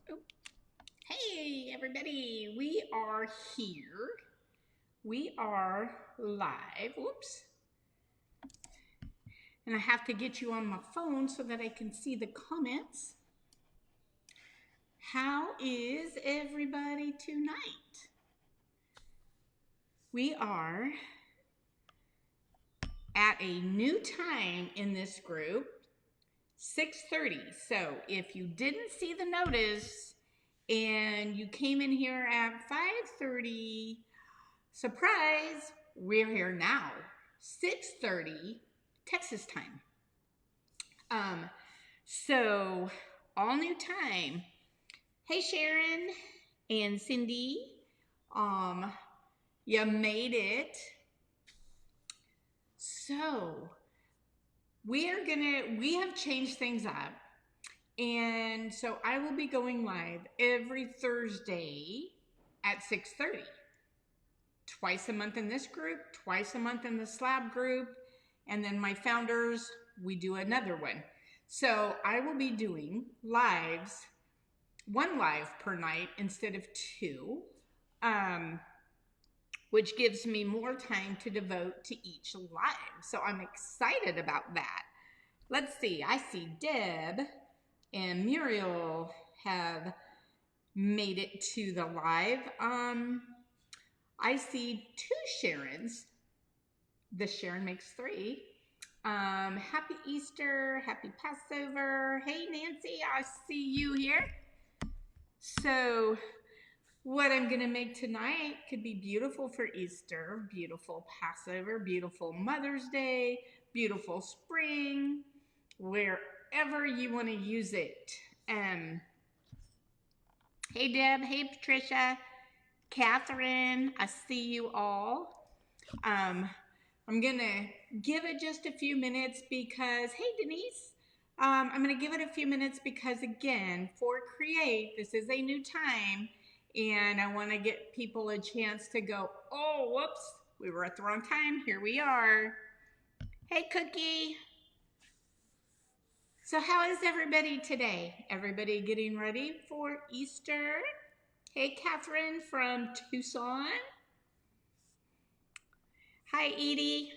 Oh, hey, everybody. We are here. We are live. Whoops. And I have to get you on my phone so that I can see the comments. How is everybody tonight? We are at a new time in this group, 6:30. So if you didn't see the notice and you came in here at 5:30, surprise, we're here now, 6:30 Texas time. So all new time. Hey Sharon and Cindy, you made it. So we have changed things up. And so I will be going live every Thursday at 6:30. Twice a month in this group, twice a month in the slab group, and then my founders, we do another one. So I will be doing lives, one live per night instead of two, which gives me more time to devote to each live. So I'm excited about that. Let's see, I see Deb and Muriel have made it to the live. I see two Sharons. The Sharon makes three. Happy Easter, happy Passover. Hey Nancy, I see you here. So what I'm gonna make tonight could be beautiful for Easter, beautiful Passover, beautiful Mother's Day, beautiful spring, wherever you wanna use it. Hey Deb, hey Patricia, Catherine, I see you all. I'm gonna give it just a few minutes because, hey Denise, I'm gonna give it a few minutes because again, for Create, this is a new time and I wanna get people a chance to go, oh, whoops, we were at the wrong time, here we are. Hey Cookie. So how is everybody today? Everybody getting ready for Easter? Hey Catherine from Tucson. Hi Edie.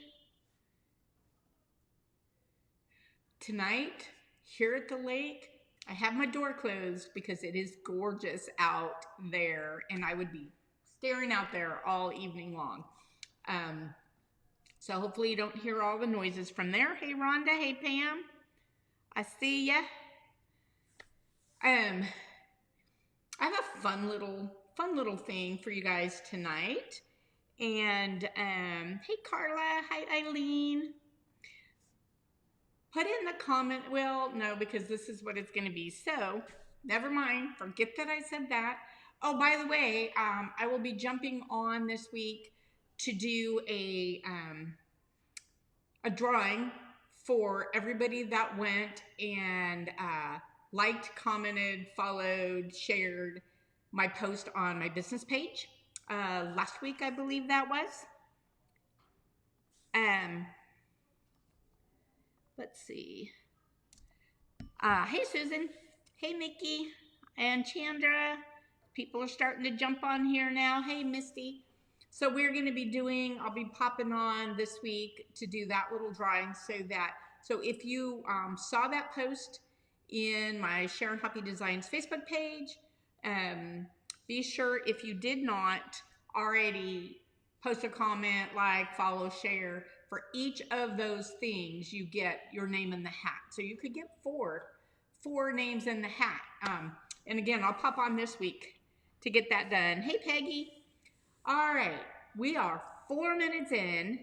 Tonight, here at the lake, I have my door closed because it is gorgeous out there and I would be staring out there all evening long. So hopefully you don't hear all the noises from there. Hey Rhonda, hey Pam, I see ya. I have a fun little thing for you guys tonight. And hey Carla, hi Eileen. Put in the comment, well, no, because this is what it's going to be. So, never mind. Forget that I said that. Oh, by the way, I will be jumping on this week to do a drawing for everybody that went and liked, commented, followed, shared my post on my business page. Last week, I believe that was. Let's see. Hey, Susan. Hey, Nikki and Chandra. People are starting to jump on here now. Hey, Misty. So we're going to be doing, I'll be popping on this week to do that little drawing so if you saw that post in my Sharon Hoppe Designs Facebook page, be sure if you did not already post a comment, like, follow, share. For each of those things, you get your name in the hat. So you could get four names in the hat. And again, I'll pop on this week to get that done. Hey, Peggy. All right, we are 4 minutes in,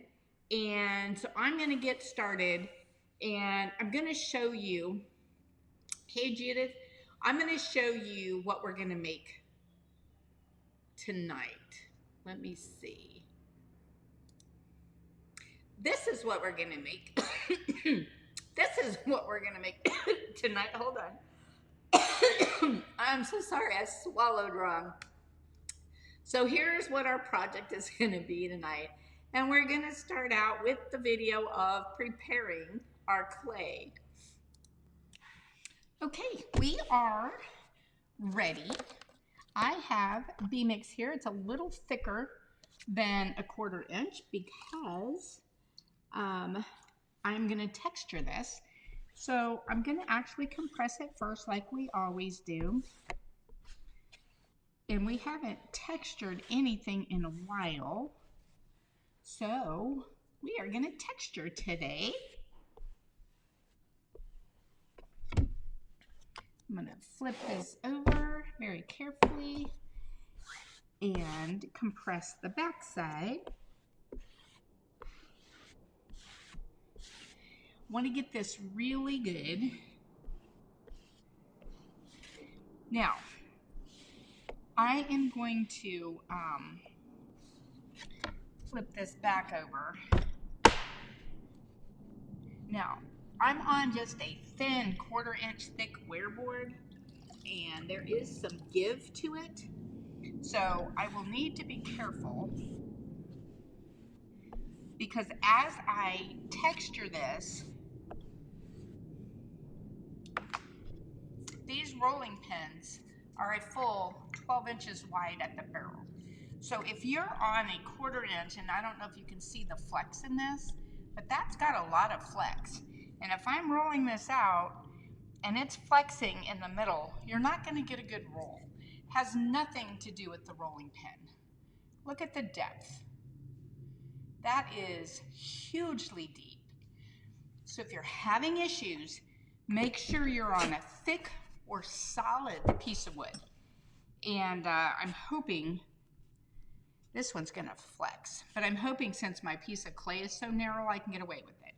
and so I'm going to get started, and I'm going to show you, hey, Judith, I'm going to show you what we're going to make tonight. Let me see. This is what we're going to make. This is what we're going to make tonight. Hold on. I'm so sorry. I swallowed wrong. So here's what our project is going to be tonight. And we're going to start out with the video of preparing our clay. Okay, we are ready. I have B-Mix here. It's a little thicker than a 1/4 inch because I'm going to texture this. So I'm going to actually compress it first like we always do. And we haven't textured anything in a while. So we are going to texture today. I'm going to flip this over very carefully and compress the back side. Want to get this really good. Now, I am going to flip this back over. Now, I'm on just a thin 1/4 inch thick wear board, and there is some give to it. So I will need to be careful because as I texture this, these rolling pins are a full 12 inches wide at the barrel. So if you're on a 1/4 inch, and I don't know if you can see the flex in this, but that's got a lot of flex. And if I'm rolling this out and it's flexing in the middle, you're not going to get a good roll. It has nothing to do with the rolling pin. Look at the depth. That is hugely deep. So if you're having issues, make sure you're on a thick or solid piece of wood. And I'm hoping this one's going to flex, but I'm hoping since my piece of clay is so narrow, I can get away with it.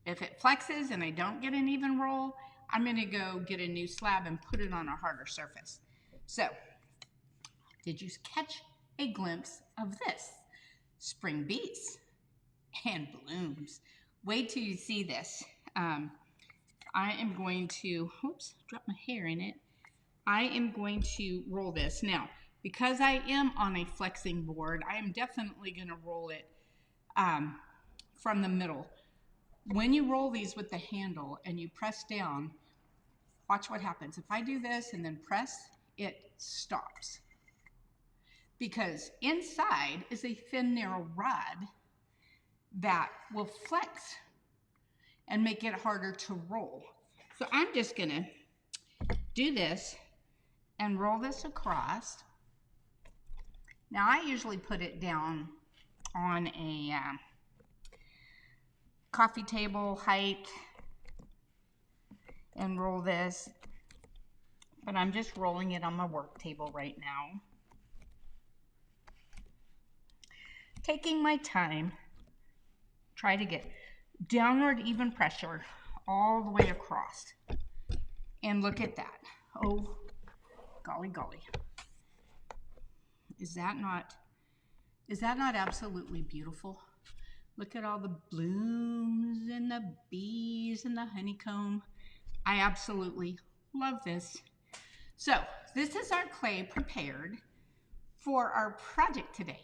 If it flexes and I don't get an even roll, I'm going to go get a new slab and put it on a harder surface. So, did you catch a glimpse of this? Spring bees and blooms. Wait till you see this. I am going to, oops, drop my hair in it. I am going to roll this. Now, because I am on a flexing board, I am definitely going to roll it from the middle. When you roll these with the handle and you press down, watch what happens. If I do this and then press, it stops. Because inside is a thin, narrow rod that will flex and make it harder to roll. So I'm just going to do this and roll this across. Now I usually put it down on a coffee table height and roll this, but I'm just rolling it on my work table right now. Taking my time, try to get downward even pressure all the way across. And look at that. Oh, golly, golly. Is that not absolutely beautiful? Look at all the blooms and the bees and the honeycomb. I absolutely love this. So this is our clay prepared for our project today.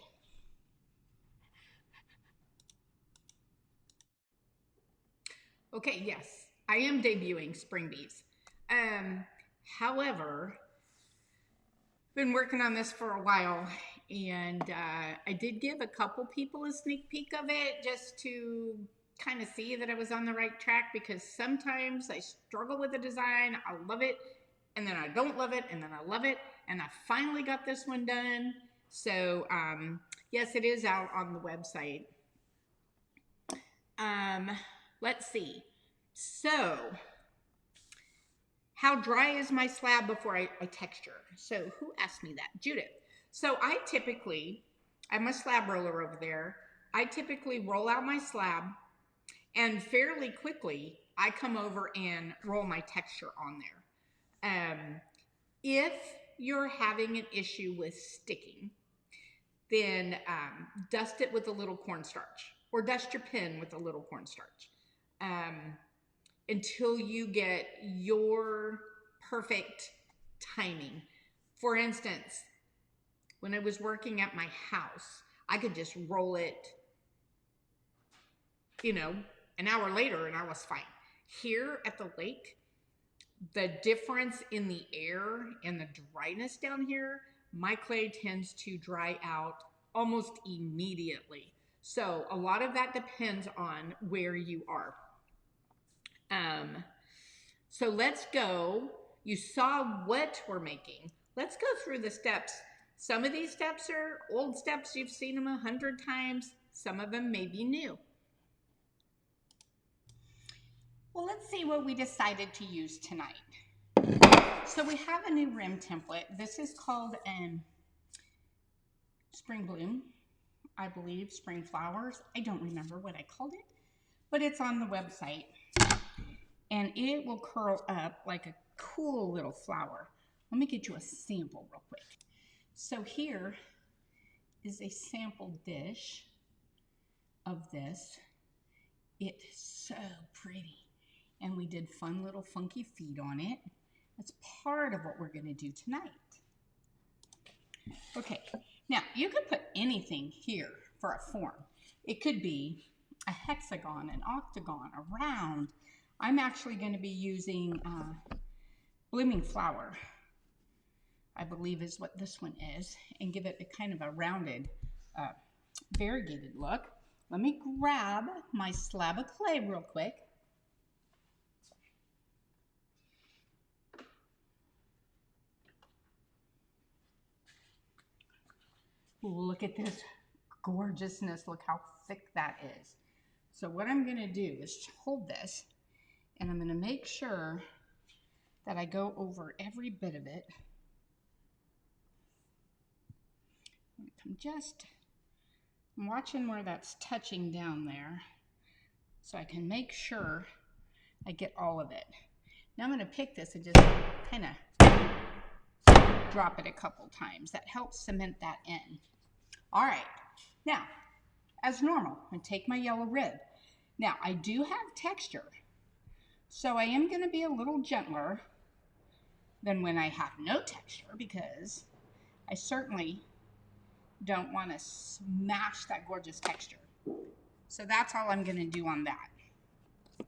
Okay, yes, I am debuting spring bees. However, been working on this for a while, and I did give a couple people a sneak peek of it just to kind of see that I was on the right track, because sometimes I struggle with the design. I love it, and then I don't love it, and then I love it, and I finally got this one done. So yes, it is out on the website. Let's see. So, how dry is my slab before I texture? So, who asked me that? Judith. So, I have my slab roller over there. I typically roll out my slab, and fairly quickly, I come over and roll my texture on there. If you're having an issue with sticking, then dust it with a little cornstarch, or dust your pen with a little cornstarch. Until you get your perfect timing. For instance, when I was working at my house, I could just roll it, an hour later and I was fine. Here at the lake, the difference in the air and the dryness down here, my clay tends to dry out almost immediately. So a lot of that depends on where you are. So let's go. You saw what we're making. Let's go through the steps. Some of these steps are old steps. You've seen them 100 times. Some of them may be new. Well, let's see what we decided to use tonight. So we have a new rim template. This is called Spring Bloom, I believe, Spring Flowers. I don't remember what I called it, but it's on the website. And it will curl up like a cool little flower. Let me get you a sample real quick. So here is a sample dish of this. It's so pretty. And we did fun little funky feet on it. That's part of what we're going to do tonight. Okay, now you could put anything here for a form. It could be a hexagon, an octagon, a round. I'm actually going to be using blooming flower, I believe is what this one is, and give it a kind of a rounded, variegated look. Let me grab my slab of clay real quick. Ooh, look at this gorgeousness. Look how thick that is. So what I'm going to do is hold this, and I'm going to make sure that I go over every bit of it. I'm watching where that's touching down there, so I can make sure I get all of it. Now I'm going to pick this and just kind of drop it a couple times. That helps cement that in. All right, now, as normal, I'm going to take my yellow rib. Now, I do have texture, so I am going to be a little gentler than when I have no texture, because I certainly don't want to smash that gorgeous texture. So that's all I'm going to do on that.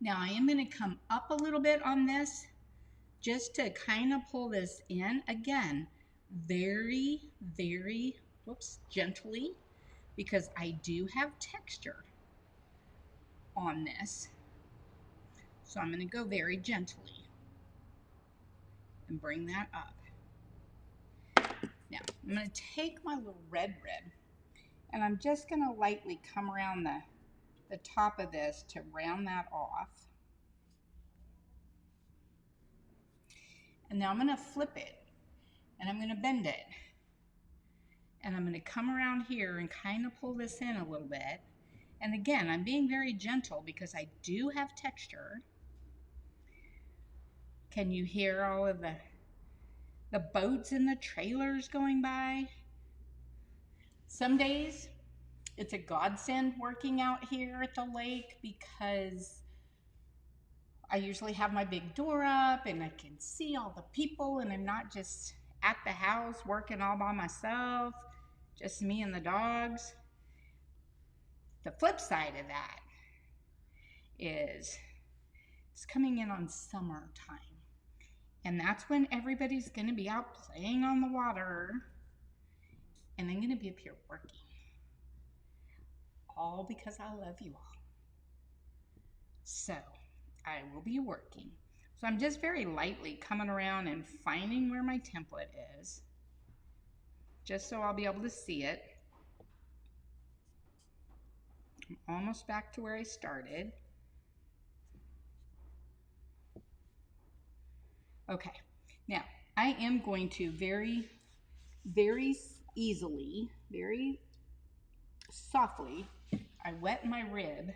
Now, I am going to come up a little bit on this just to kind of pull this in. Again, very, very, gently, because I do have texture on this. So I'm going to go very gently and bring that up. Now, I'm going to take my little red rib, and I'm just going to lightly come around the top of this to round that off. And now I'm going to flip it, and I'm going to bend it. And I'm going to come around here and kind of pull this in a little bit. And again, I'm being very gentle because I do have texture. Can you hear all of the boats and the trailers going by? Some days it's a godsend working out here at the lake, because I usually have my big door up and I can see all the people, and I'm not just at the house working all by myself, just me and the dogs. The flip side of that is it's coming in on summertime, and that's when everybody's going to be out playing on the water, and I'm going to be up here working, all because I love you all. So I will be working. So I'm just very lightly coming around and finding where my template is, just so I'll be able to see it. I'm almost back to where I started. Okay, now I am going to very, very easily, very softly, I wet my rib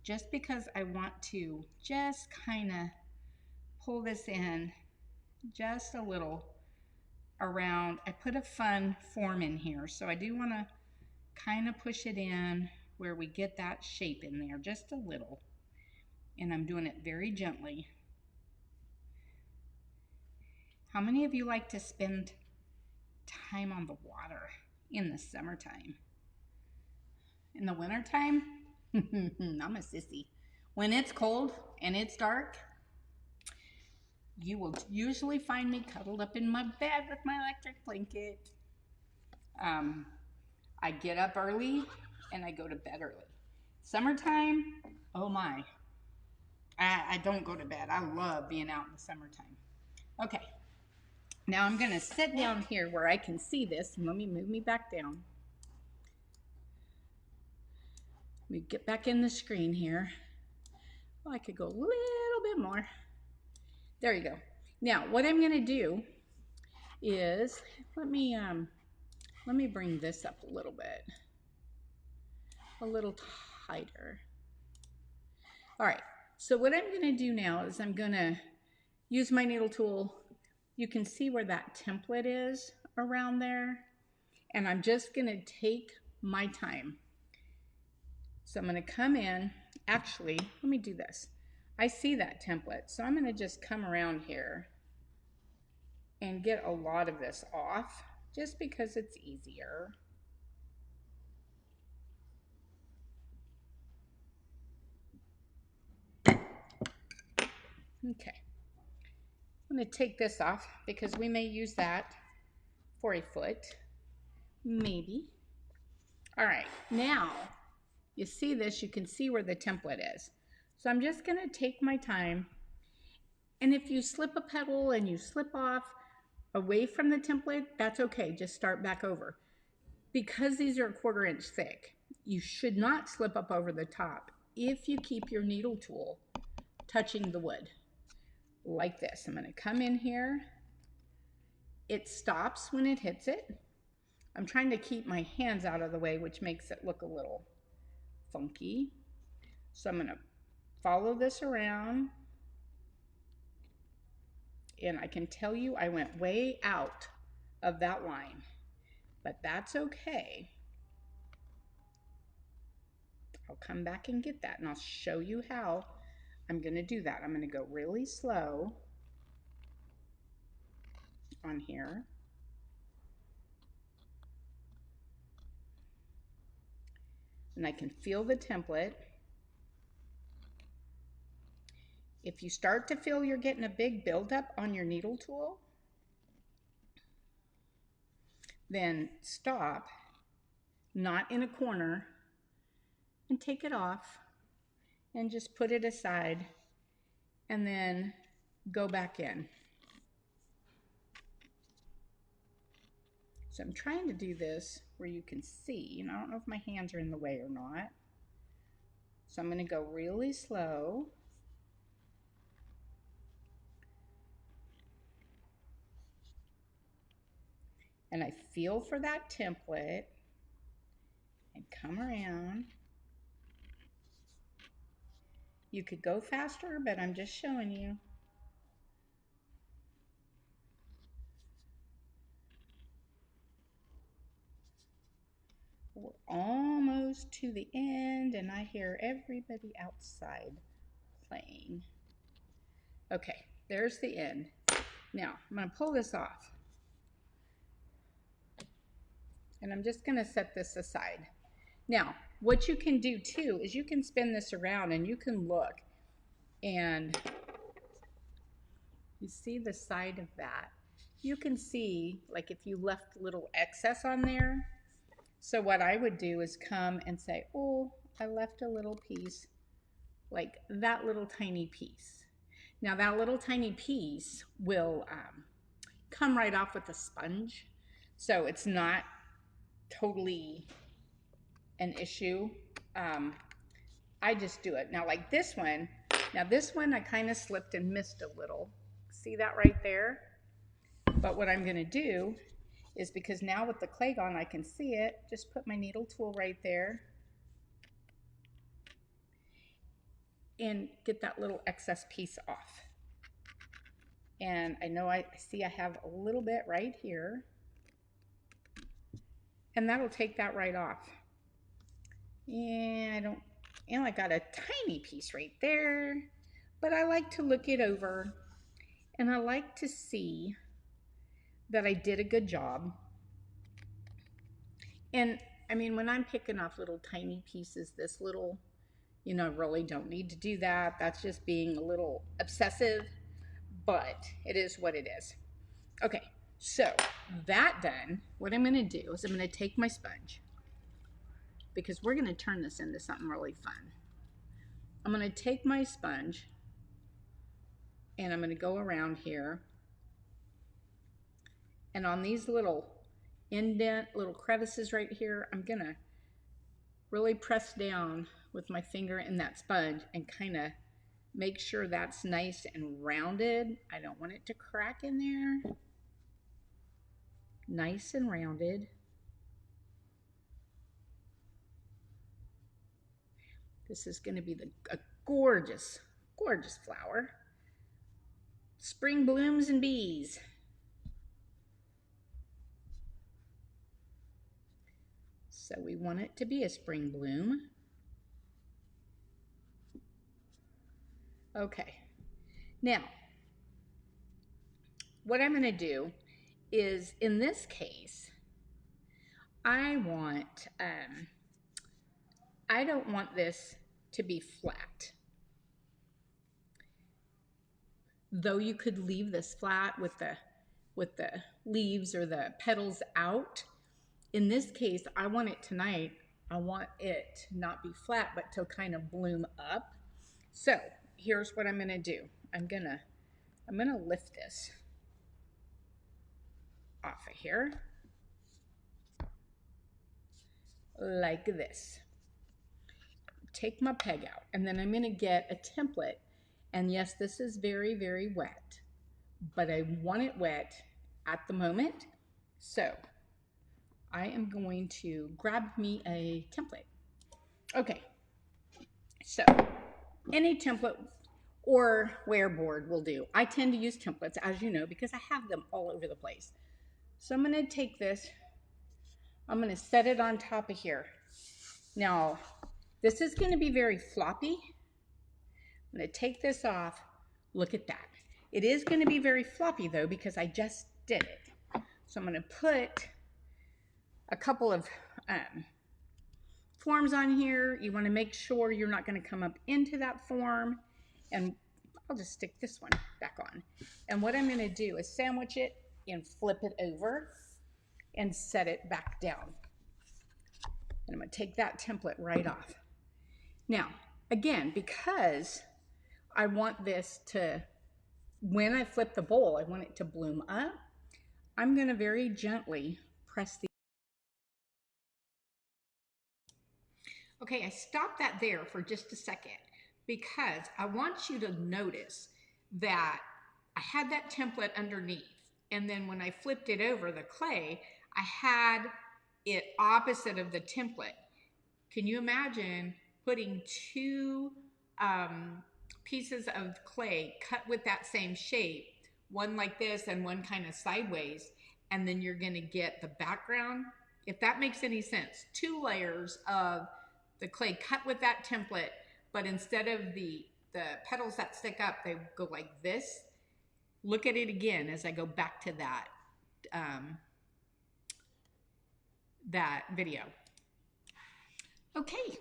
just because I want to just kind of pull this in just a little around. I put a fun form in here, so I do want to kind of push it in where we get that shape in there just a little, and I'm doing it very gently. How many of you like to spend time on the water in the summertime? In the wintertime, I'm a sissy. When it's cold and it's dark, You will usually find me cuddled up in my bed with my electric blanket. I get up early and I go to bed early. Summertime, oh my. I don't go to bed. I love being out in the summertime. Okay, now I'm going to sit down here where I can see this. Let me move me back down. Let me get back in the screen here. Oh, I could go a little bit more. There you go. Now, what I'm going to do is, let me bring this up a little bit. A little tighter. All right, so what I'm going to do now is I'm going to use my needle tool. You can see where that template is around there. And I'm just going to take my time. So I'm going to come in. Actually, let me do this. I see that template, so I'm going to just come around here and get a lot of this off just because it's easier. Okay. I'm going to take this off because we may use that for a foot. Maybe. All right, now you see this, you can see where the template is. So I'm just going to take my time, and if you slip a petal and you slip off away from the template, that's okay, just start back over. Because these are 1/4 inch thick, you should not slip up over the top if you keep your needle tool touching the wood like this. I'm going to come in here. It stops when it hits it. I'm trying to keep my hands out of the way, which makes it look a little funky. So I'm going to follow this around. And I can tell you I went way out of that line, but that's okay. I'll come back and get that, and I'll show you how I'm going to do that. I'm going to go really slow on here. And I can feel the template. If you start to feel you're getting a big buildup on your needle tool, then stop, not in a corner, and take it off and just put it aside and then go back in. So I'm trying to do this where you can see, and I don't know if my hands are in the way or not. So I'm going to go really slow. And I feel for that template and come around. You could go faster, but I'm just showing you. We're almost to the end, and I hear everybody outside playing. Okay, there's the end. Now, I'm going to pull this off. And I'm just going to set this aside. Now, what you can do too is you can spin this around and you can look, and you see the side of that. You can see, like, if you left a little excess on there. So what I would do is come and say, oh, I left a little piece, like that little tiny piece. Now that little tiny piece will come right off with a sponge. So it's not totally an issue. I just do it. Now like this one, I kind of slipped and missed a little. See that right there? But what I'm gonna do is, because now with the clay gone, I can see it, just put my needle tool right there and get that little excess piece off. And I know I see I have a little bit right here, and that'll take that right off. And I got a tiny piece right there, but I like to look it over, and I like to see that I did a good job. And I mean, when I'm picking off little tiny pieces, this little, I really don't need to do that. That's just being a little obsessive. but it is what it is. Okay, so that done, what I'm gonna do is I'm gonna take my sponge, because we're gonna turn this into something really fun. I'm gonna take my sponge and I'm gonna go around here, and on these little indent, little crevices right here, I'm gonna really press down with my finger in that sponge and kind of make sure that's nice and rounded. I don't want it to crack in there. Nice and rounded. This is going to be a gorgeous, gorgeous flower. Spring blooms and bees. So we want it to be a spring bloom. Okay. Now, what I'm going to do is, in this case, I don't want this to be flat. Though you could leave this flat with the leaves or the petals out. In this case, I want it tonight, I want it to not be flat, but to kind of bloom up. So here's what I'm going to do. I'm going to lift this off of here like this. Take my peg out, and then I'm going to get a template. And yes, this is very, very wet, but I want it wet at the moment. So I am going to grab me a template. Okay, so any template or wear board will do. I tend to use templates, as you know, because I have them all over the place. So I'm going to take this, I'm going to set it on top of here. Now, this is going to be very floppy. I'm going to take this off. Look at that. It is going to be very floppy though, because I just did it. So I'm going to put a couple of forms on here. You want to make sure you're not going to come up into that form. And I'll just stick this one back on. And what I'm going to do is sandwich it and flip it over and set it back down. And I'm going to take that template right off. Now, again, because I want this to, when I flip the bowl, I want it to bloom up, I'm going to very gently press the. Okay, I stopped that there for just a second because I want you to notice that I had that template underneath, and then when I flipped it over, the clay, I had it opposite of the template. Can you imagine putting two pieces of clay cut with that same shape, one like this and one kind of sideways, and then you're going to get the background? If that makes any sense, 2 layers of the clay cut with that template, but instead of the petals that stick up, they go like this. Look at it again as I go back to that video. Okay,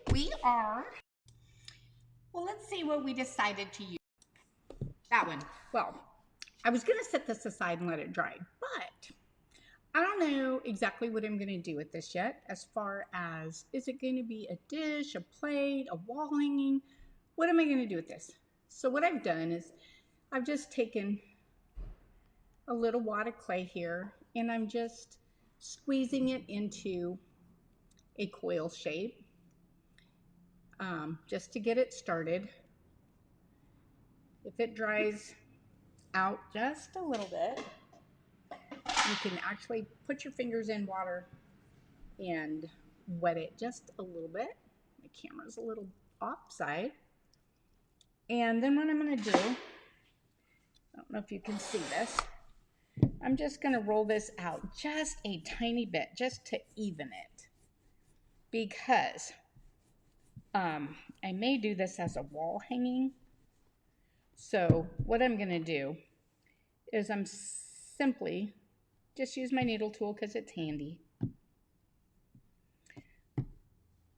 well, let's see what we decided to use. That one. Well, I was going to set this aside and let it dry, but I don't know exactly what I'm going to do with this yet, as far as, is it going to be a dish, a plate, a wall hanging? What am I going to do with this? So what I've done is I've just taken a little wad of clay here, and I'm just squeezing it into a coil shape, just to get it started. If it dries out just a little bit, you can actually put your fingers in water and wet it just a little bit. My camera's a little offside. And then what I'm going to do, I don't know if you can see this, I'm just going to roll this out just a tiny bit, just to even it, because I may do this as a wall hanging. So what I'm going to do is I'm simply just use my needle tool because it's handy.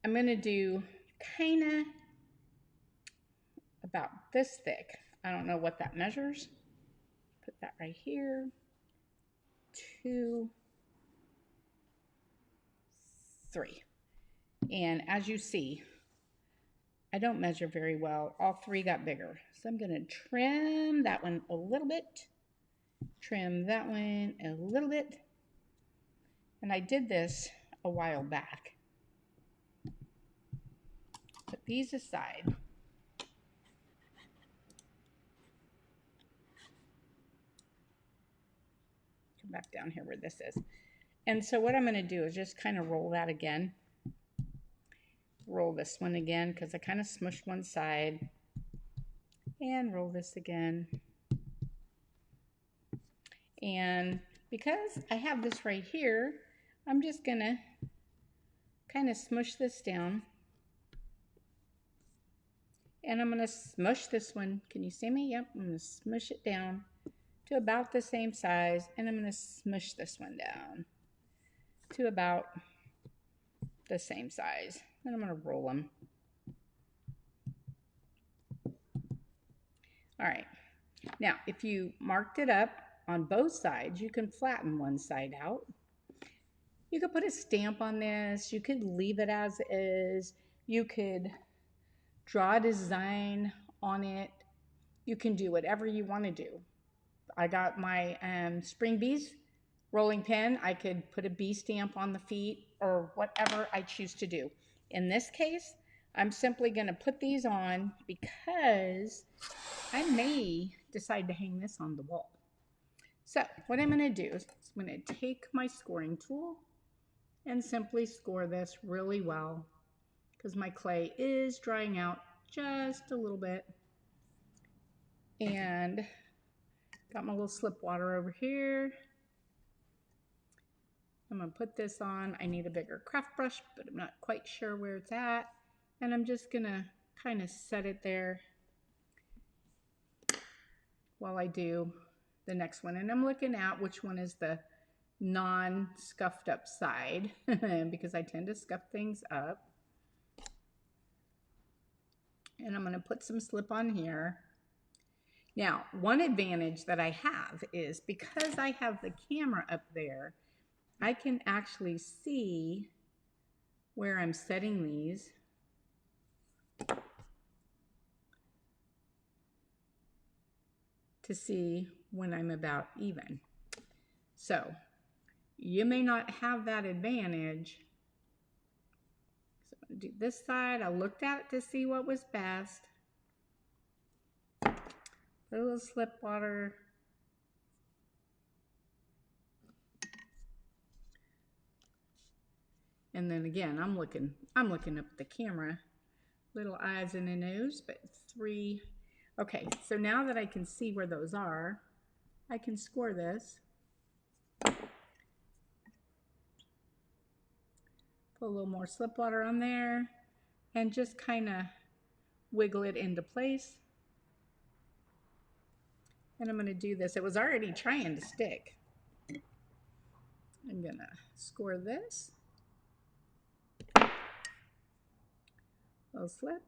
I'm going to do kind of about this thick. I don't know what that measures. that right here. 2, 3. And as you see, I don't measure very well. All 3 got bigger. So I'm going to trim that one a little bit. Trim that one a little bit. And I did this a while back. Put these aside. Come back down here where this is. And so what I'm going to do is just kind of roll that again. Roll this one again because I kind of smushed one side. And roll this again. And because I have this right here, I'm just going to kind of smush this down. And I'm going to smush this one. Can you see me? Yep, I'm going to smush it down to about the same size. And I'm going to smush this one down to about the same size. And I'm going to roll them. All right. Now, if you marked it up on both sides, you can flatten one side out. You could put a stamp on this. You could leave it as is. You could draw a design on it. You can do whatever you want to do. I got my Spring Bees rolling pin. I could put a bee stamp on the feet or whatever I choose to do. In this case, I'm simply going to put these on because I may decide to hang this on the wall. So what I'm going to do is I'm going to take my scoring tool and simply score this really well because my clay is drying out just a little bit. And got my little slip water over here. I'm going to put this on. I need a bigger craft brush, but I'm not quite sure where it's at. And I'm just going to kind of set it there while I do the next one. And I'm looking at which one is the non-scuffed up side because I tend to scuff things up. And I'm going to put some slip on here. Now, one advantage that I have is because I have the camera up there, I can actually see where I'm setting these. To see when I'm about even. So you may not have that advantage. So I'm going to do this side. I looked at it to see what was best. Put a little slip water. And then again, I'm looking up at the camera. Little eyes and a nose, but 3. Okay, so now that I can see where those are, I can score this. Put a little more slip water on there and just kind of wiggle it into place. And I'm going to do this. It was already trying to stick. I'm going to score this. Little slip.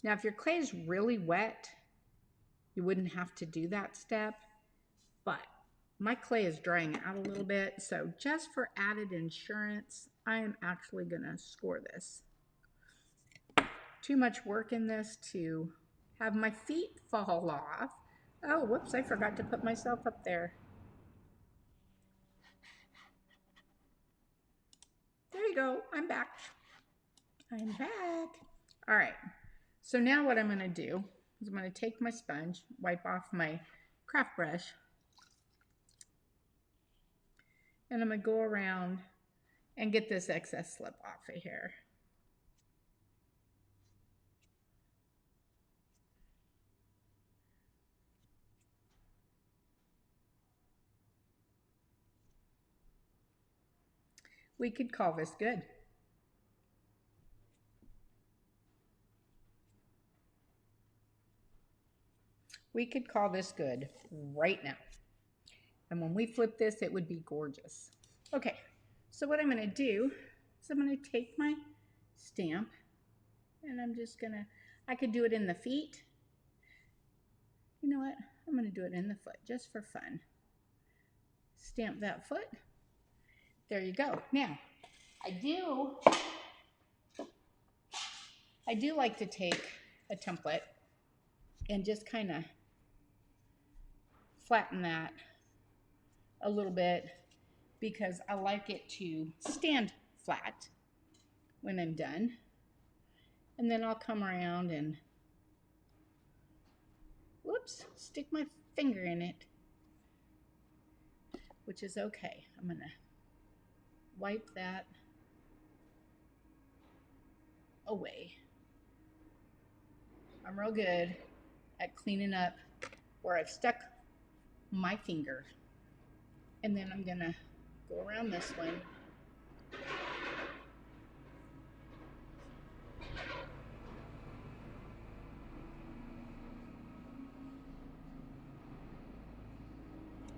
Now, if your clay is really wet, you wouldn't have to do that step, but my clay is drying out a little bit, so just for added insurance, I am actually going to score this. Too much work in this to have my feet fall off. Oh, whoops, I forgot to put myself up there. There you go, I'm back. I'm back. All right, so now what I'm going to do is I'm going to take my sponge, wipe off my craft brush, and I'm going to go around and get this excess slip off of here. We could call this good. We could call this good right now. And when we flip this, it would be gorgeous. Okay, so what I'm going to do is I'm going to take my stamp and I'm just going to, I could do it in the feet. You know what? I'm going to do it in the foot just for fun. Stamp that foot. There you go. Now, I do like to take a template and just kind of flatten that a little bit because I like it to stand flat when I'm done. And then I'll come around and, whoops, stick my finger in it, which is okay. I'm going to wipe that away. I'm real good at cleaning up where I've stuck my finger. And then I'm going to go around this one.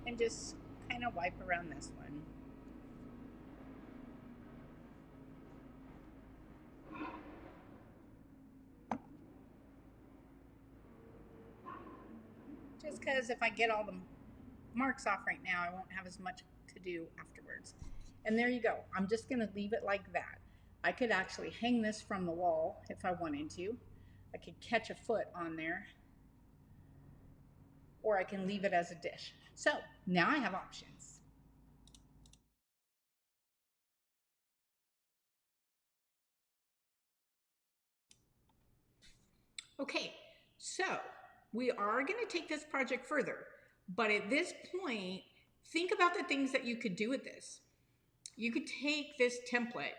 And just kind of wipe around this one. Just because if I get all the marks off right now, I won't have as much to do afterwards. And there you go. I'm just going to leave it like that. I could actually hang this from the wall if I wanted to. I could catch a foot on there. Or I can leave it as a dish. So now I have options. Okay, so we are going to take this project further, but at this point, think about the things that you could do with this. You could take this template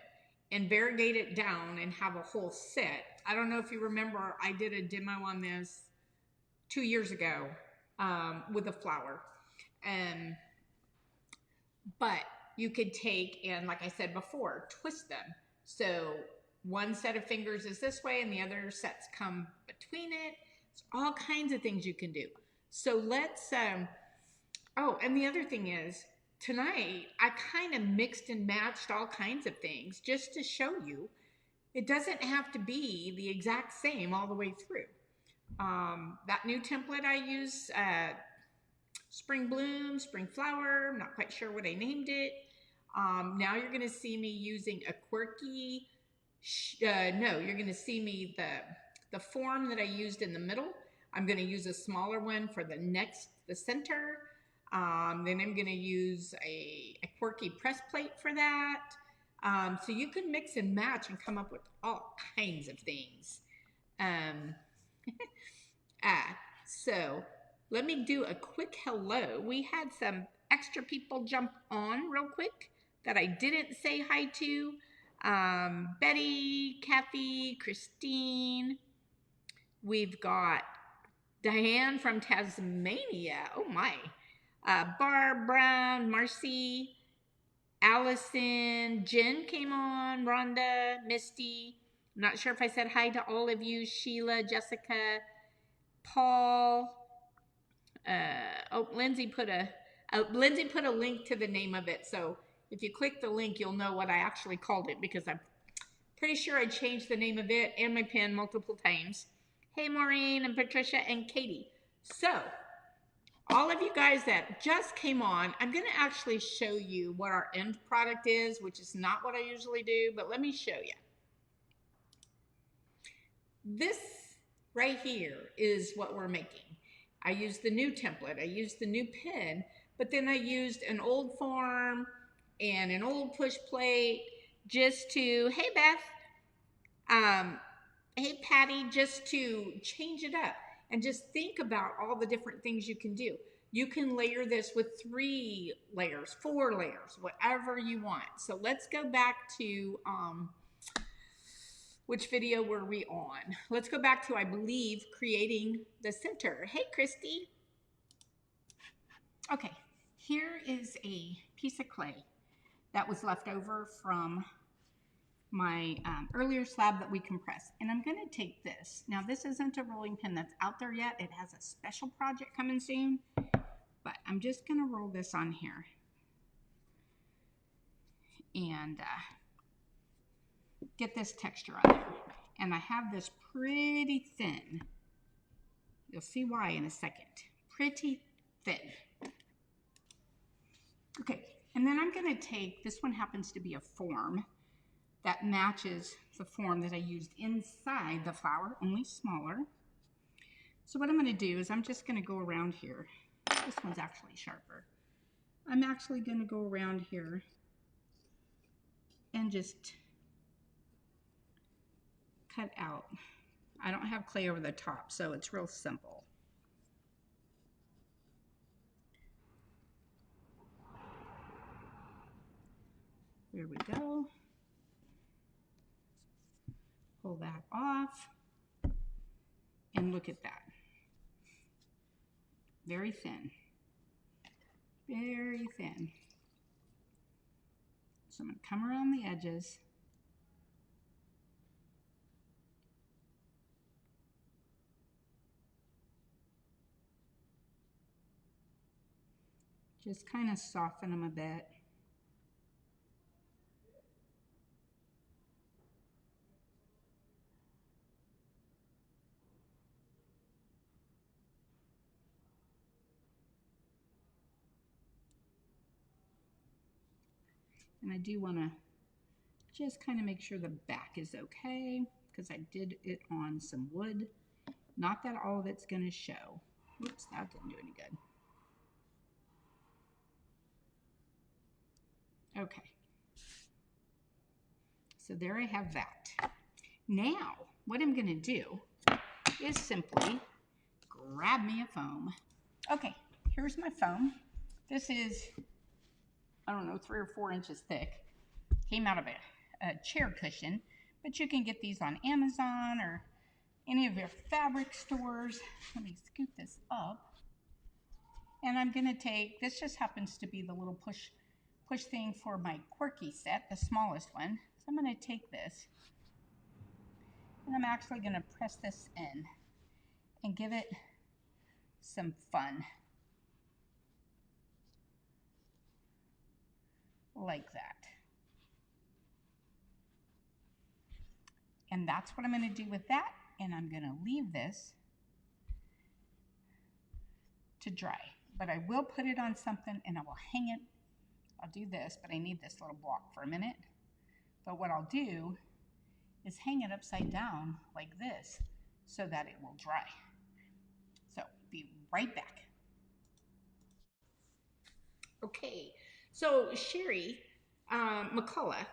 and variegate it down and have a whole set. I don't know if you remember, I did a demo on this 2 years ago with a flower. But you could take and, like I said before, twist them. So one set of fingers is this way and the other sets come between it. There's all kinds of things you can do. So let's, oh, and the other thing is, tonight I kind of mixed and matched all kinds of things just to show you it doesn't have to be the exact same all the way through. That new template I use, Spring Bloom, Spring Flower, I'm not quite sure what I named it. Now you're going to see me using a quirky, no, you're going to see me, the form that I used in the middle, I'm going to use a smaller one for the center. Then I'm going to use a quirky press plate for that. So you can mix and match and come up with all kinds of things. So let me do a quick hello. We had some extra people jump on real quick that I didn't say hi to. Betty, Kathy, Christine. We've got Diane from Tasmania. Oh my. Barb Brown, Marcy, Allison, Jen came on, Rhonda, Misty. I'm not sure if I said hi to all of you. Sheila, Jessica, Paul. Lindsay put a link to the name of it. So if you click the link, you'll know what I actually called it because I'm pretty sure I changed the name of it and my pen multiple times. Hey, Maureen and Patricia and Katie. So all of you guys that just came on, I'm going to actually show you what our end product is, which is not what I usually do, but let me show you. This right here is what we're making. I used the new template, I used the new pen, but then I used an old form and an old push plate just to, hey Beth, hey Patty, just to change it up and just think about all the different things you can do. You can layer this with 3 layers, 4 layers, whatever you want. So let's go back to, which video were we on? Let's go back to, I believe, creating the center. Hey, Christy. Okay, here is a piece of clay that was left over from my earlier slab that we compressed. And I'm gonna take this. Now this isn't a rolling pin that's out there yet. It has a special project coming soon, but I'm just gonna roll this on here. And get this texture on there. And I have this pretty thin, you'll see why in a second, pretty thin. Okay, and then I'm going to take, this one happens to be a form that matches the form that I used inside the flower, only smaller. So what I'm going to do is I'm just going to go around here. This one's actually sharper. I'm actually going to go around here and just cut out. I don't have clay over the top, so it's real simple. There we go. Pull that off. And look at that. Very thin. Very thin. So I'm going to come around the edges. Just kind of soften them a bit. And I do want to just kind of make sure the back is okay, because I did it on some wood. Not that all of it's going to show. Whoops, that didn't do any good. Okay. So there I have that. Now, what I'm going to do is simply grab me a foam. Okay, here's my foam. This is, I don't know, 3 or 4 inches thick. Came out of a chair cushion, but you can get these on Amazon or any of your fabric stores. Let me scoot this up. And I'm going to take, this just happens to be the little push thing for my quirky set, the smallest one. So I'm going to take this, and I'm actually going to press this in and give it some fun. Like that. And that's what I'm going to do with that. And I'm going to leave this to dry. But I will put it on something and I will hang it. I'll do this, but I need this little block for a minute. But what I'll do is hang it upside down like this so that it will dry. So be right back. Okay, so Sherry McCullough,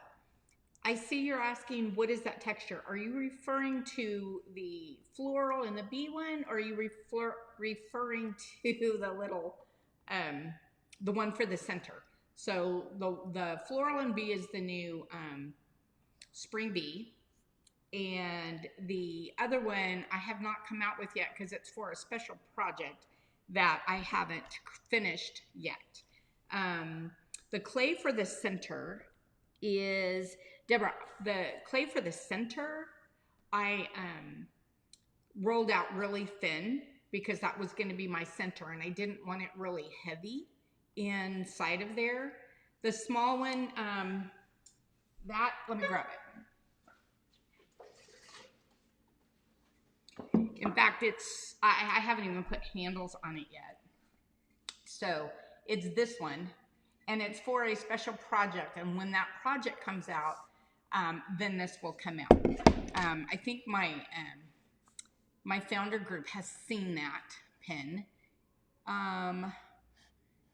I see you're asking, what is that texture? Are you referring to the floral in the bee one, or are you referring to the little, the one for the center? So the floral and bee is the new spring bee, and the other one I have not come out with yet because it's for a special project that I haven't finished yet. The clay for the center is, Deborah, the clay for the center, I rolled out really thin because that was going to be my center, and I didn't want it really heavy inside of there. The small one, let me grab it. In fact, I haven't even put handles on it yet. So it's this one, and it's for a special project. And when that project comes out, then this will come out. I think my founder group has seen that pen.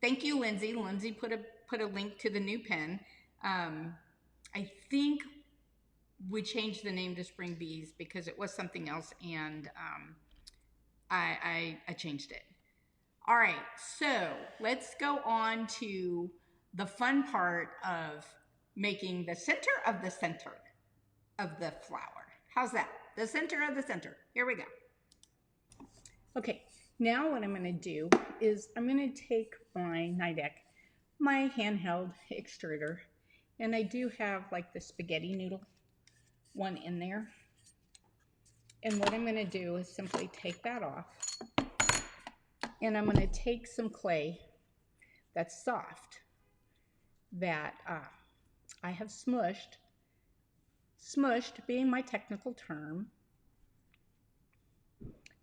Thank you, Lindsay. Lindsay put a link to the new pen. I think we changed the name to Spring Bees because it was something else, and I changed it. All right, so let's go on to the fun part of making the center of the flower. How's that? The center of the center. Here we go. Okay, now what I'm going to do is I'm going to take my Nidec, my handheld extruder, and I do have like the spaghetti noodle one in there. And what I'm going to do is simply take that off, and I'm going to take some clay that's soft that I have smushed being my technical term,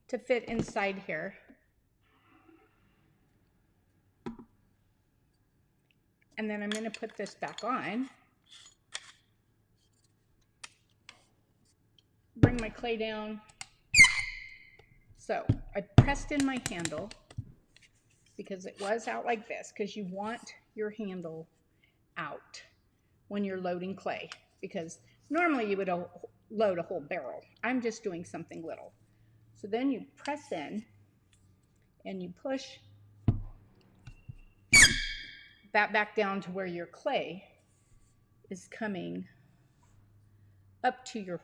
to fit inside here. And then I'm going to put this back on. Bring my clay down. So I pressed in my handle because it was out like this, because you want your handle out when you're loading clay, because normally you would load a whole barrel. I'm just doing something little. So then you press in and you push that back down to where your clay is coming up to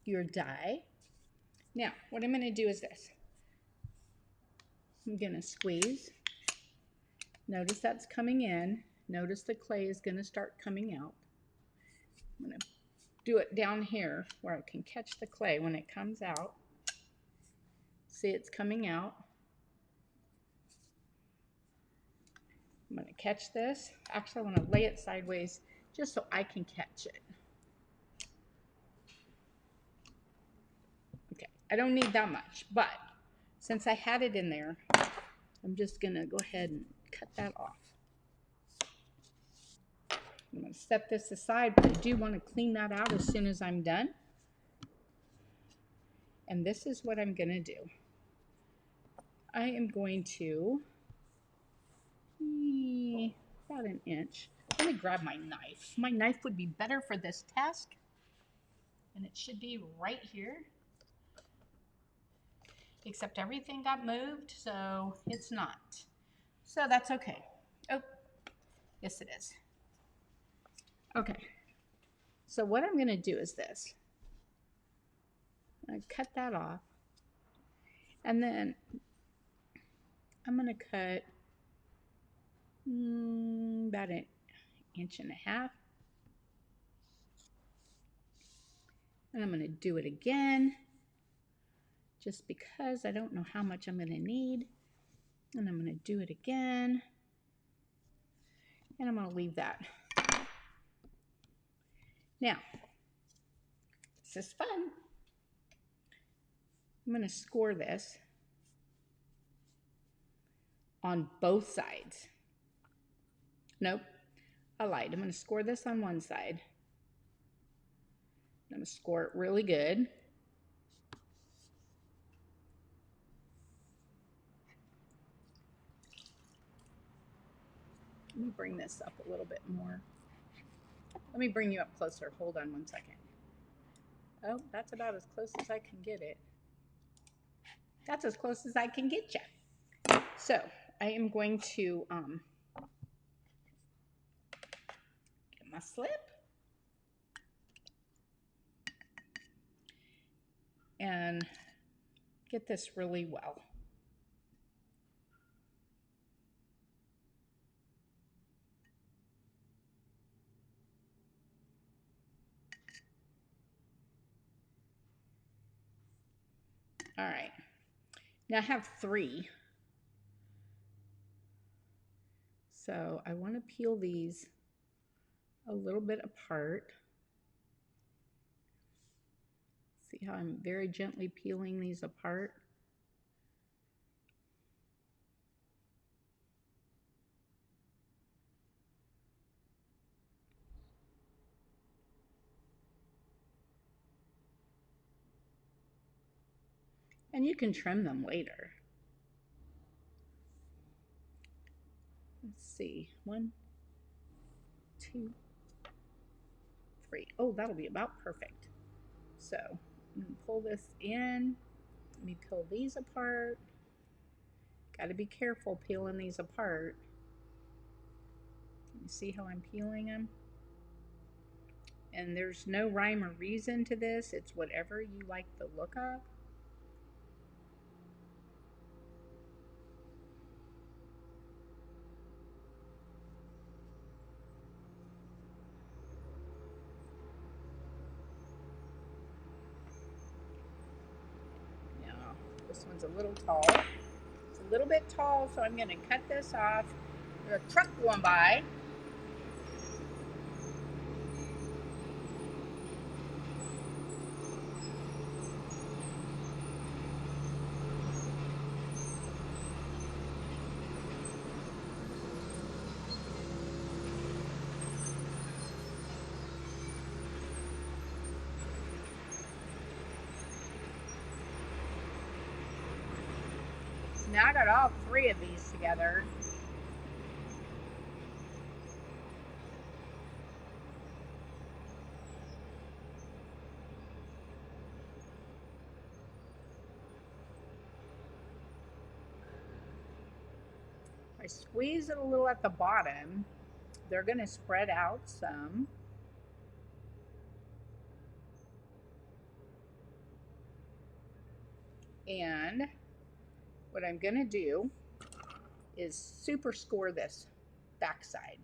your die. Now, what I'm going to do is this. I'm going to squeeze. Notice that's coming in. Notice the clay is going to start coming out. I'm going to do it down here where I can catch the clay when it comes out. See, it's coming out. I'm going to catch this. Actually, I want to lay it sideways just so I can catch it. Okay, I don't need that much, but since I had it in there, I'm just going to go ahead and cut that off. I'm going to set this aside, but I do want to clean that out as soon as I'm done. And this is what I'm going to do. I am going to, about an inch. Let me grab my knife. My knife would be better for this task. And it should be right here. Except everything got moved, so it's not. So that's okay. Oh, yes it is. Okay. So what I'm going to do is this. I cut that off. And then I'm going to cut about an inch and a half. And I'm going to do it again, just because I don't know how much I'm going to need. And I'm going to do it again. And I'm going to leave that. Now, this is fun. I'm going to score this on both sides. Nope, I lied. I'm going to score this on one side. I'm going to score it really good. Let me bring this up a little bit more. Let me bring you up closer. Hold on one second. Oh, that's about as close as I can get it. That's as close as I can get you. So I am going to get my slip. And get this really well. All right, now I have 3. So I want to peel these a little bit apart. See how I'm very gently peeling these apart? And you can trim them later. Let's see, 1, 2, 3. Oh, that'll be about perfect. So I'm going to pull this in. Let me peel these apart. Got to be careful peeling these apart. You see how I'm peeling them? And there's no rhyme or reason to this. It's whatever you like the look of. This one's a little tall. It's a little bit tall, so I'm going to cut this off. There's a truck going by. Now I got all 3 of these together. I squeeze it a little at the bottom. They're going to spread out some. And what I'm going to do is super score this backside.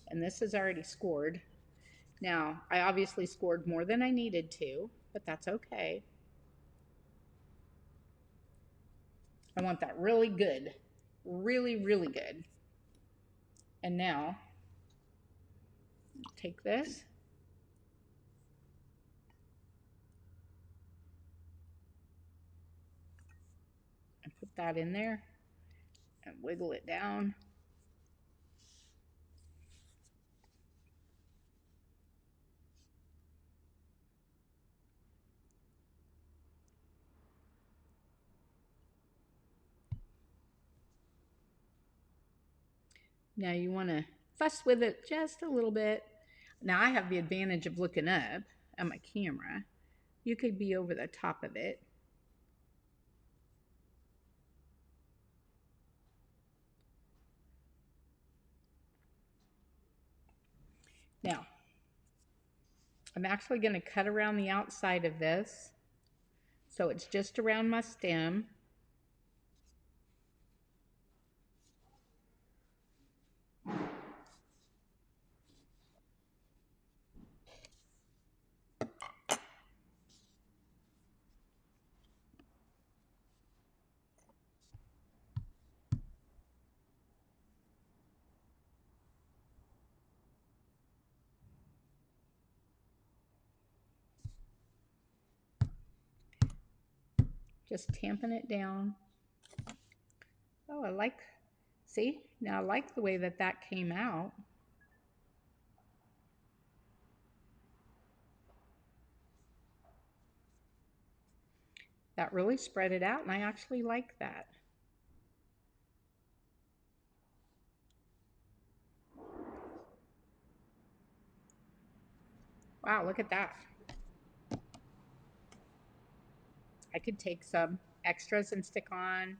And this is already scored. Now, I obviously scored more than I needed to, but that's okay. I want that really good. Really, really good. And now, take this. And put that in there. And wiggle it down. Now you want to fuss with it just a little bit. Now I have the advantage of looking up at my camera. You could be over the top of it. Now, I'm actually going to cut around the outside of this. So it's just around my stem. Just tamping it down. Oh, see, now I like the way that that came out. That really spread it out, and I actually like that. Wow, look at that. I could take some extras and stick on.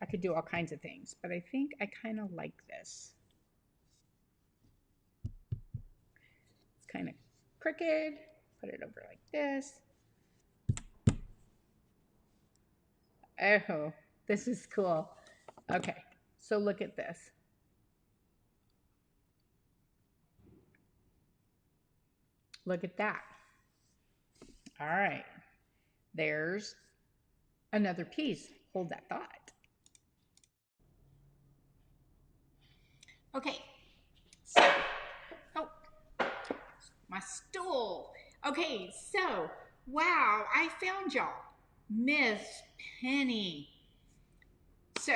I could do all kinds of things, but I think I kind of like this. It's kind of crooked. Put it over like this. Oh, this is cool. Okay, so look at this. Look at that. All right, there's another piece. Hold that thought. Okay, so, oh, my stool. Okay, so, wow, I found y'all. Miss Penny. So,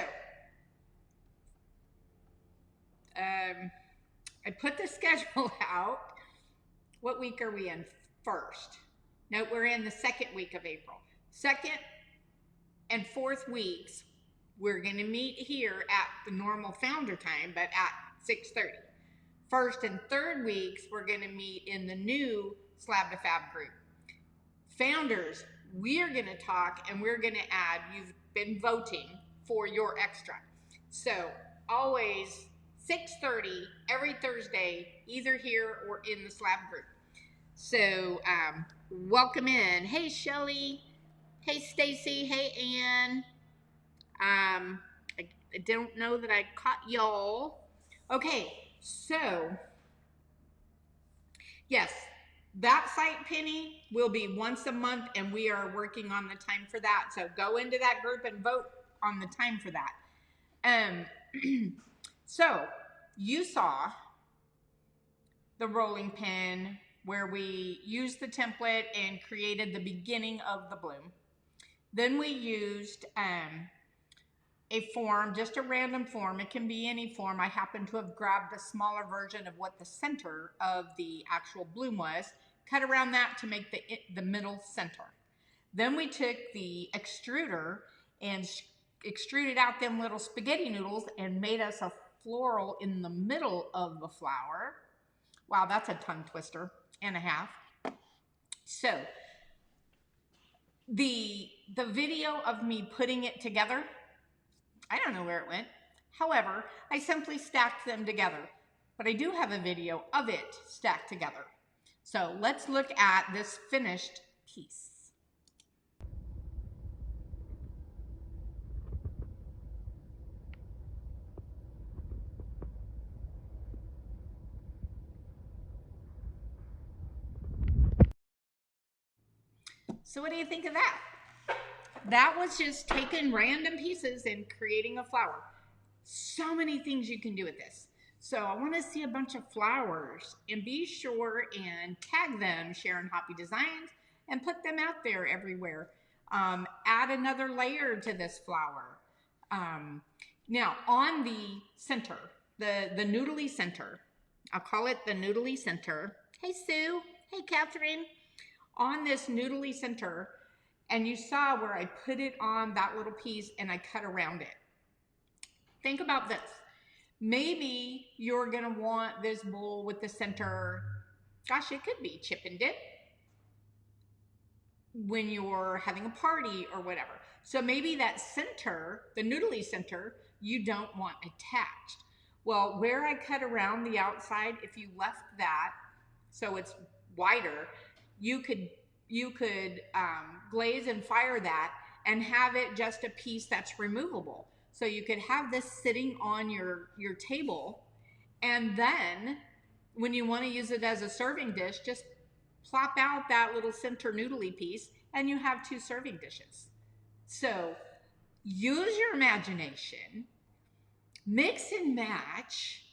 I put the schedule out. What week are we in? First. No, we're in the second week of April. Second and fourth weeks, we're going to meet here at the normal founder time, but at 6:30. First and third weeks, we're going to meet in the new Slab to Fab group. Founders, we're going to talk and we're going to add, you've been voting for your extra. So always 6:30 every Thursday, either here or in the Slab group. So welcome in. Hey, Shelly. Hey, Stacy. Hey, Ann. I don't know that I caught y'all. Okay, so yes, that site, Penny, will be once a month, and we are working on the time for that. So go into that group and vote on the time for that. So you saw the rolling pin where we used the template and created the beginning of the bloom. Then we used a form, just a random form. It can be any form. I happen to have grabbed a smaller version of what the center of the actual bloom was, cut around that to make the middle center. Then we took the extruder and extruded out them little spaghetti noodles and made us a floral in the middle of the flower. Wow, that's a tongue twister and a half. So the video of me putting it together, I don't know where it went. However, I simply stacked them together. But I do have a video of it stacked together. So let's look at this finished piece. So what do you think of that? That was just taking random pieces and creating a flower. So many things you can do with this. So I want to see a bunch of flowers, and be sure and tag them Sharon Hoppe Designs and put them out there everywhere. Add another layer to this flower. Now on the center, the noodly center, I'll call it the noodly center. Hey Sue, hey Catherine. On this noodly center, and you saw where I put it on that little piece and I cut around it. Think about this. Maybe you're gonna want this bowl with the center, gosh, it could be chip and dip when you're having a party or whatever. So maybe that center, the noodly center, you don't want attached. Well, where I cut around the outside, if you left that so it's wider, you could glaze and fire that and have it just a piece that's removable. So you could have this sitting on your table, and then when you want to use it as a serving dish, just plop out that little center noodly piece and you have 2 serving dishes. So use your imagination, mix and match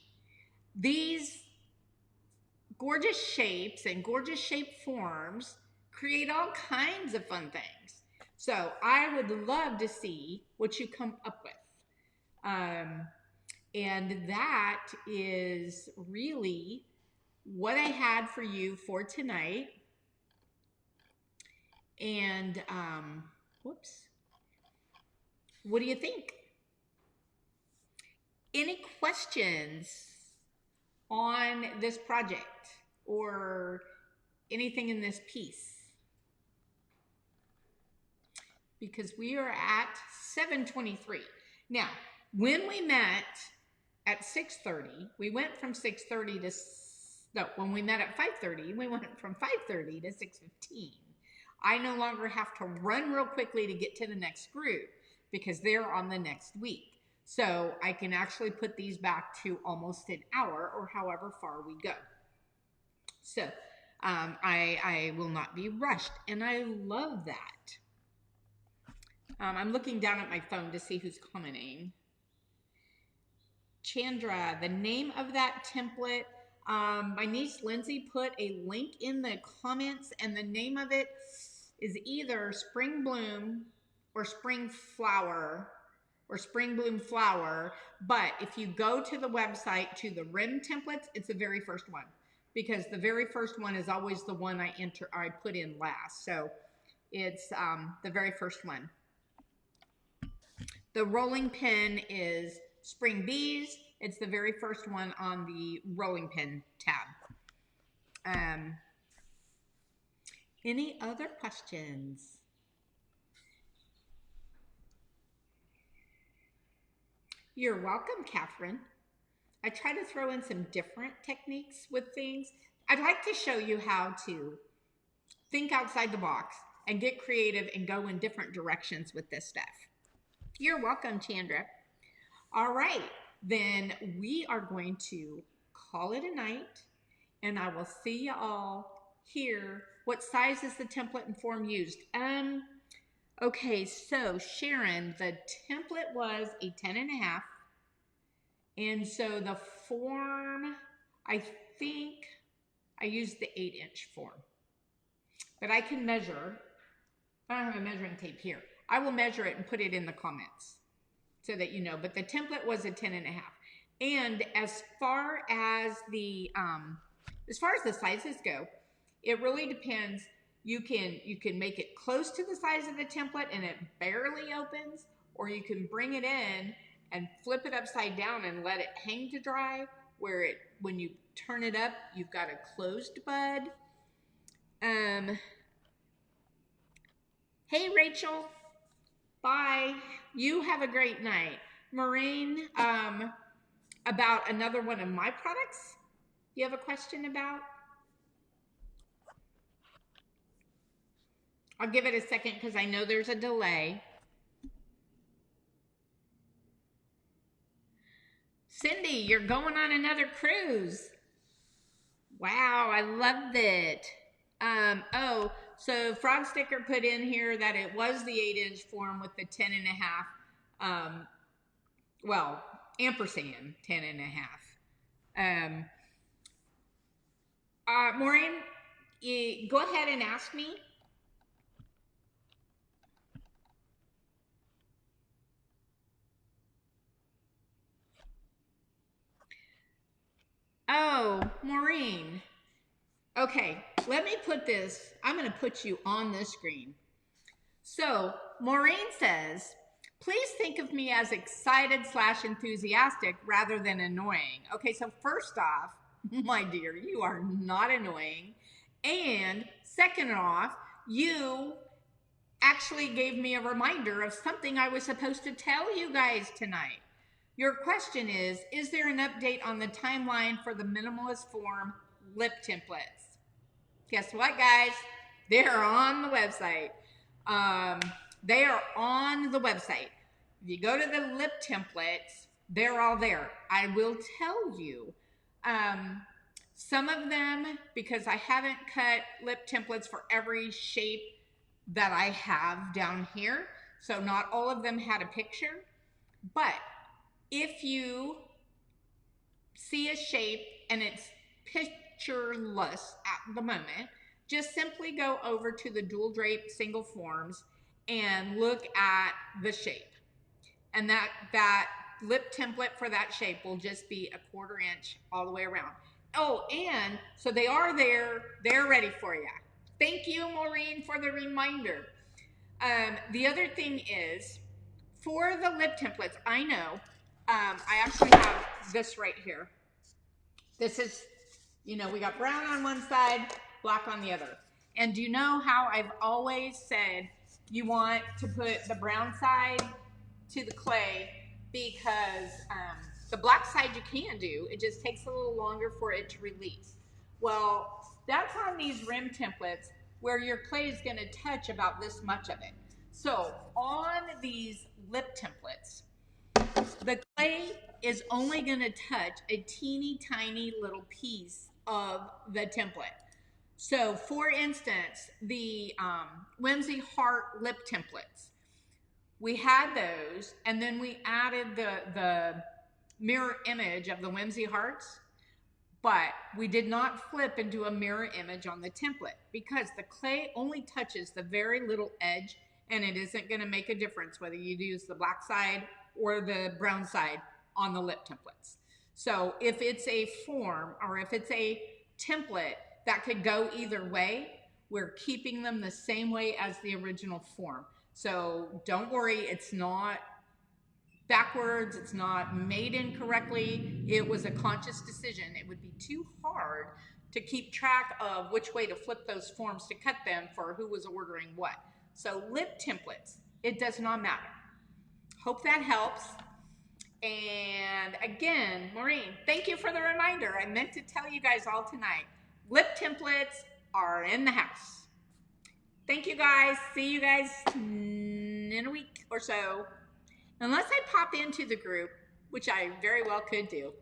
these gorgeous shapes and gorgeous shaped forms, create all kinds of fun things. So I would love to see what you come up with. And that is really what I had for you for tonight. And whoops. What do you think? Any questions on this project or anything in this piece? Because we are at 7:23. Now, when we met at 6:30, we went from 6:30 to, no, when we met at 5:30, we went from 5:30 to 6:15. I no longer have to run real quickly to get to the next group because they're on the next week. So I can actually put these back to almost an hour or however far we go. So I will not be rushed, and I love that. I'm looking down at my phone to see who's commenting. Chandra, the name of that template, my niece Lindsay put a link in the comments, and the name of it is either Spring Bloom or Spring Flower or Spring Bloom Flower. But if you go to the website to the rim templates, it's the very first one, because the very first one is always the one I put in last. So it's the very first one. The rolling pin is Spring Bees. It's the very first one on the rolling pin tab. Any other questions? You're welcome, Catherine. I try to throw in some different techniques with things. I'd like to show you how to think outside the box and get creative and go in different directions with this stuff. You're welcome, Chandra. All right, then we are going to call it a night, and I will see you all here. What size is the template and form used? Okay, so Sharon, the template was a 10.5, and so the form, I think I used the 8-inch form, but I can measure. I don't have a measuring tape here. I will measure it and put it in the comments. so that you know. But the template was a 10 and a half. And as far as the sizes go, it really depends. You can make it close to the size of the template and it barely opens, or you can bring it in and flip it upside down and let it hang to dry, where when you turn it up, you've got a closed bud. Hey Rachel, bye. You have a great night. Maureen, about another one of my products, you have a question about? I'll give it a second because I know there's a delay. Cindy, you're going on another cruise. Wow, I loved it. Oh, so Frog Sticker put in here that it was the 8-inch form with the 10 and a half, well, ampersand 10 and a half. Maureen, go ahead and ask me. Oh, Maureen. Okay, let me put this, I'm going to put you on this screen. So, Maureen says, please think of me as excited / enthusiastic rather than annoying. Okay, so first off, my dear, you are not annoying. And second off, you actually gave me a reminder of something I was supposed to tell you guys tonight. Your question is there an update on the timeline for the minimalist form lip templates? Guess what, guys? They're on the website. They are on the website. If you go to the lip templates, they're all there. I will tell you, some of them, because I haven't cut lip templates for every shape that I have down here, so not all of them had a picture. But if you see a shape and it's pictureless at the moment, just simply go over to the dual drape single forms and look at the shape. And that lip template for that shape will just be a 1/4 inch all the way around. Oh, and so they are there. They're ready for you. Thank you, Maureen, for the reminder. The other thing is, for the lip templates, I know, I actually have this right here. This is, we got brown on one side, black on the other. And do you know how I've always said you want to put the brown side to the clay, because the black side you can do, it just takes a little longer for it to release. Well, that's on these rim templates where your clay is going to touch about this much of it. So on these lip templates, the clay is only going to touch a teeny tiny little piece of the template. So for instance, the Whimsy Heart lip templates, we had those, and then we added the mirror image of the Whimsy Hearts, but we did not flip into a mirror image on the template because the clay only touches the very little edge, and it isn't going to make a difference whether you use the black side or the brown side on the lip templates. So if it's a form or if it's a template that could go either way, we're keeping them the same way as the original form. So don't worry, it's not backwards, it's not made incorrectly. It was a conscious decision. It would be too hard to keep track of which way to flip those forms to cut them for who was ordering what. So lip templates, it does not matter. Hope that helps. And again, Maureen, thank you for the reminder. I meant to tell you guys all tonight. Lip templates are in the house. Thank you guys. See you guys in a week or so. Unless I pop into the group, which I very well could do.